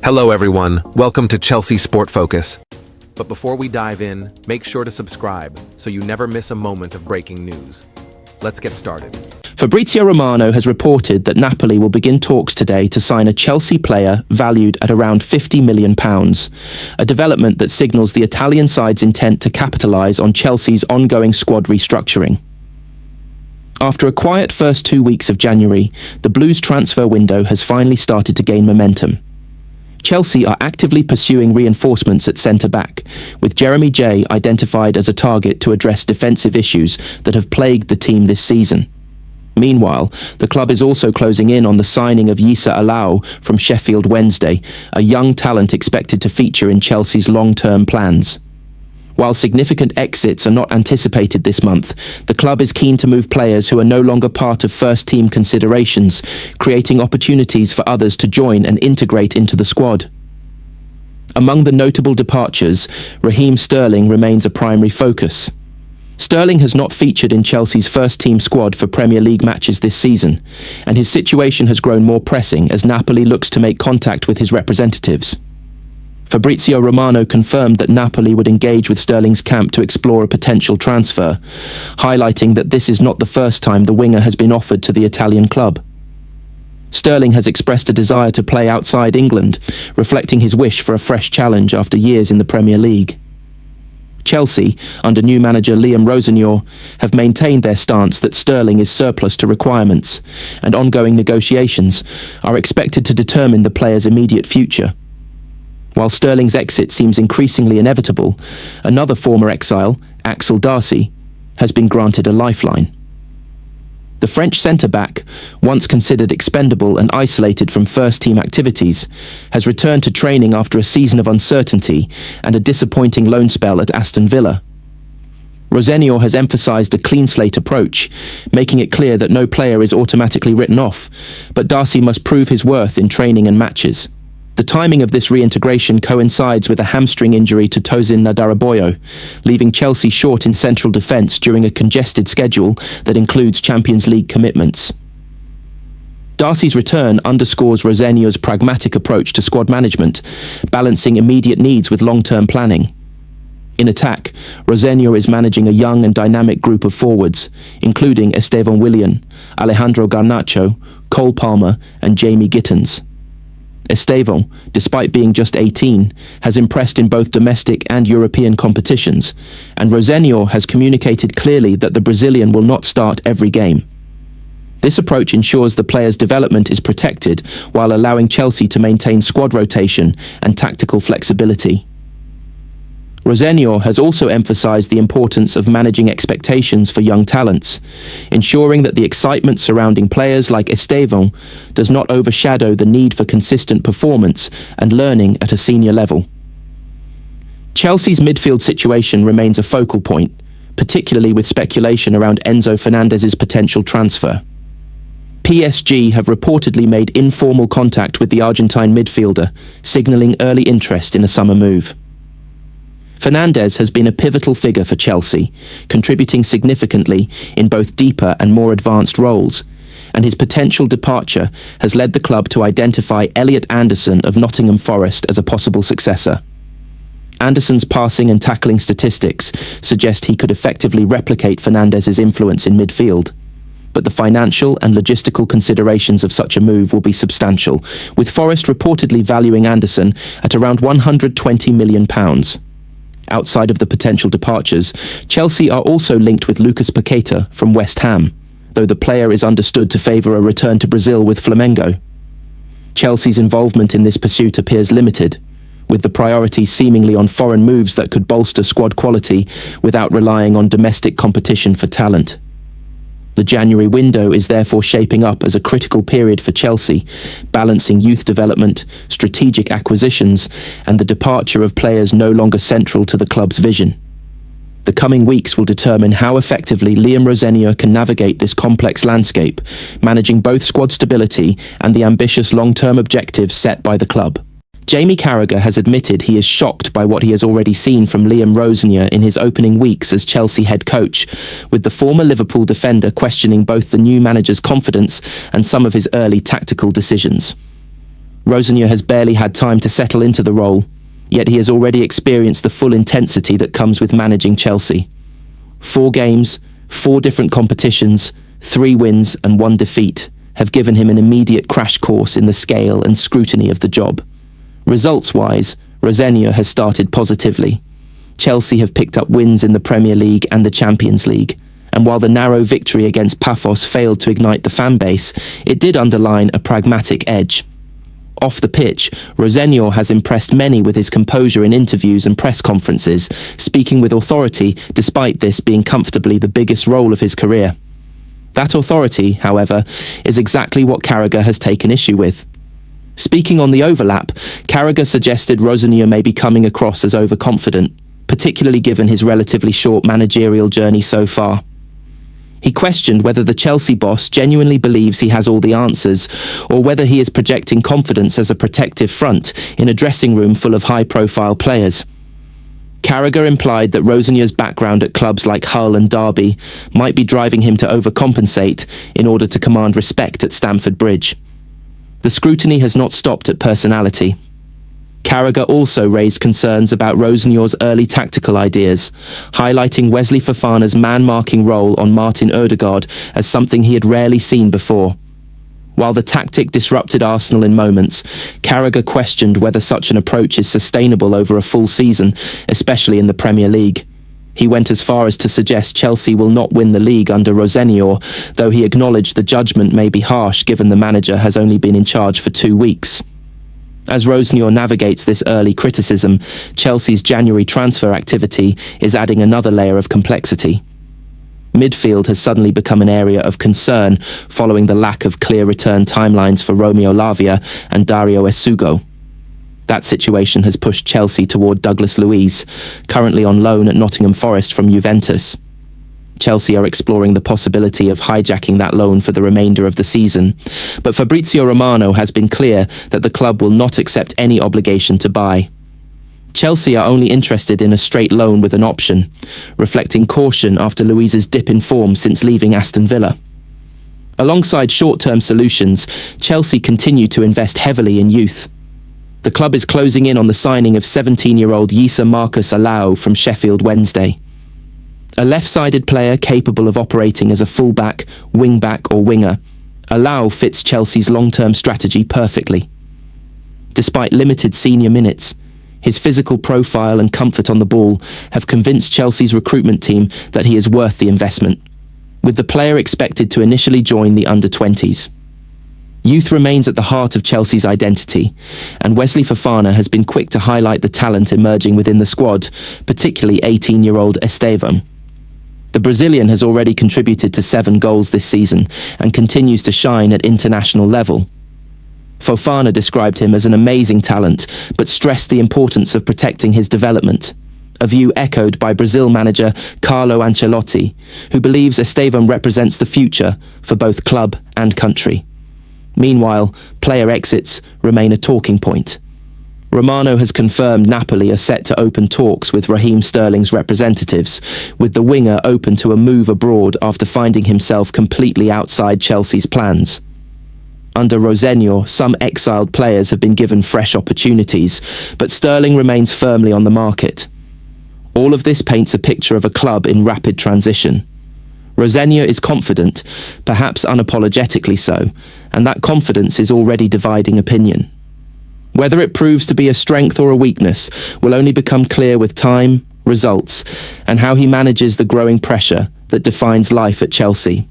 Hello everyone, welcome to Chelsea Sport Focus. But before we dive in, make sure to subscribe so you never miss a moment of breaking news. Let's get started. Fabrizio Romano has reported that Napoli will begin talks today to sign a Chelsea player valued at around £50 million, a development that signals the Italian side's intent to capitalise on Chelsea's ongoing squad restructuring. After a quiet first 2 weeks of January, the Blues' transfer window has finally started to gain momentum. Chelsea are actively pursuing reinforcements at centre-back, with Jeremy Jay identified as a target to address defensive issues that have plagued the team this season. Meanwhile, the club is also closing in on the signing of Yissa Alao from Sheffield Wednesday, a young talent expected to feature in Chelsea's long-term plans. While significant exits are not anticipated this month, the club is keen to move players who are no longer part of first-team considerations, creating opportunities for others to join and integrate into the squad. Among the notable departures, Raheem Sterling remains a primary focus. Sterling has not featured in Chelsea's first-team squad for Premier League matches this season, and his situation has grown more pressing as Napoli looks to make contact with his representatives. Fabrizio Romano confirmed that Napoli would engage with Sterling's camp to explore a potential transfer, highlighting that this is not the first time the winger has been offered to the Italian club. Sterling has expressed a desire to play outside England, reflecting his wish for a fresh challenge after years in the Premier League. Chelsea, under new manager Romano, have maintained their stance that Sterling is surplus to requirements, and ongoing negotiations are expected to determine the player's immediate future. While Sterling's exit seems increasingly inevitable, another former exile, Axel Darcy, has been granted a lifeline. The French centre-back, once considered expendable and isolated from first-team activities, has returned to training after a season of uncertainty and a disappointing loan spell at Aston Villa. Rosenio has emphasised a clean-slate approach, making it clear that no player is automatically written off, but Darcy must prove his worth in training and matches. The timing of this reintegration coincides with a hamstring injury to Tosin Ndaraboyo, leaving Chelsea short in central defence during a congested schedule that includes Champions League commitments. Darcy's return underscores Rosenio's pragmatic approach to squad management, balancing immediate needs with long-term planning. In attack, Rosenio is managing a young and dynamic group of forwards, including Esteban Willian, Alejandro Garnacho, Cole Palmer and Jamie Gittins. Esteban, despite being just 18, has impressed in both domestic and European competitions, and Rosenio has communicated clearly that the Brazilian will not start every game. This approach ensures the player's development is protected while allowing Chelsea to maintain squad rotation and tactical flexibility. Rosenio has also emphasised the importance of managing expectations for young talents, ensuring that the excitement surrounding players like Esteban does not overshadow the need for consistent performance and learning at a senior level. Chelsea's midfield situation remains a focal point, particularly with speculation around Enzo Fernandez's potential transfer. PSG have reportedly made informal contact with the Argentine midfielder, signalling early interest in a summer move. Fernandez has been a pivotal figure for Chelsea, contributing significantly in both deeper and more advanced roles, and his potential departure has led the club to identify Elliot Anderson of Nottingham Forest as a possible successor. Anderson's passing and tackling statistics suggest he could effectively replicate Fernandez's influence in midfield. But the financial and logistical considerations of such a move will be substantial, with Forest reportedly valuing Anderson at around £120 million. Outside of the potential departures, Chelsea are also linked with Lucas Paqueta from West Ham, though the player is understood to favour a return to Brazil with Flamengo. Chelsea's involvement in this pursuit appears limited, with the priority seemingly on foreign moves that could bolster squad quality without relying on domestic competition for talent. The January window is therefore shaping up as a critical period for Chelsea, balancing youth development, strategic acquisitions, and the departure of players no longer central to the club's vision. The coming weeks will determine how effectively Rosenio can navigate this complex landscape, managing both squad stability and the ambitious long-term objectives set by the club. Jamie Carragher has admitted he is shocked by what he has already seen from Rosenio in his opening weeks as Chelsea head coach, with the former Liverpool defender questioning both the new manager's confidence and some of his early tactical decisions. Rosinha has barely had time to settle into the role, yet he has already experienced the full intensity that comes with managing Chelsea. 4 games, 4 different competitions, 3 wins and 1 defeat have given him an immediate crash course in the scale and scrutiny of the job. Results-wise, Rosinha has started positively. Chelsea have picked up wins in the Premier League and the Champions League, and while the narrow victory against Paphos failed to ignite the fan base, it did underline a pragmatic edge. Off the pitch, Rosinha has impressed many with his composure in interviews and press conferences, speaking with authority despite this being comfortably the biggest role of his career. That authority, however, is exactly what Carragher has taken issue with. Speaking on the overlap, Carragher suggested Rosinha may be coming across as overconfident, particularly given his relatively short managerial journey so far. He questioned whether the Chelsea boss genuinely believes he has all the answers, or whether he is projecting confidence as a protective front in a dressing room full of high-profile players. Carragher implied that Rosinha's background at clubs like Hull and Derby might be driving him to overcompensate in order to command respect at Stamford Bridge. The scrutiny has not stopped at personality. Carragher also raised concerns about Rosinha's early tactical ideas, highlighting Wesley Fofana's man-marking role on Martin Ødegaard as something he had rarely seen before. While the tactic disrupted Arsenal in moments, Carragher questioned whether such an approach is sustainable over a full season, especially in the Premier League. He went as far as to suggest Chelsea will not win the league under Rosinha, though he acknowledged the judgment may be harsh given the manager has only been in charge for 2 weeks. As Rosinha navigates this early criticism, Chelsea's January transfer activity is adding another layer of complexity. Midfield has suddenly become an area of concern following the lack of clear return timelines for Romeo Lavia and Dario Esugo. That situation has pushed Chelsea toward Douglas Luiz, currently on loan at Nottingham Forest from Juventus. Chelsea are exploring the possibility of hijacking that loan for the remainder of the season, but Fabrizio Romano has been clear that the club will not accept any obligation to buy. Chelsea are only interested in a straight loan with an option, reflecting caution after Luiz's dip in form since leaving Aston Villa. Alongside short-term solutions, Chelsea continue to invest heavily in youth. The club is closing in on the signing of 17-year-old Yisa Marcus Alao from Sheffield Wednesday. A left-sided player capable of operating as a fullback, wing-back or winger, Alao fits Chelsea's long-term strategy perfectly. Despite limited senior minutes, his physical profile and comfort on the ball have convinced Chelsea's recruitment team that he is worth the investment, with the player expected to initially join the under-20s. Youth remains at the heart of Chelsea's identity, and Wesley Fofana has been quick to highlight the talent emerging within the squad, particularly 18-year-old Estevam. The Brazilian has already contributed to 7 goals this season and continues to shine at international level. Fofana described him as an amazing talent, but stressed the importance of protecting his development, a view echoed by Brazil manager Carlo Ancelotti, who believes Estevam represents the future for both club and country. Meanwhile, player exits remain a talking point. Romano has confirmed Napoli are set to open talks with Raheem Sterling's representatives, with the winger open to a move abroad after finding himself completely outside Chelsea's plans. Under Rosinha, some exiled players have been given fresh opportunities, but Sterling remains firmly on the market. All of this paints a picture of a club in rapid transition. Rosinha is confident, perhaps unapologetically so, and that confidence is already dividing opinion. Whether it proves to be a strength or a weakness will only become clear with time, results, and how he manages the growing pressure that defines life at Chelsea.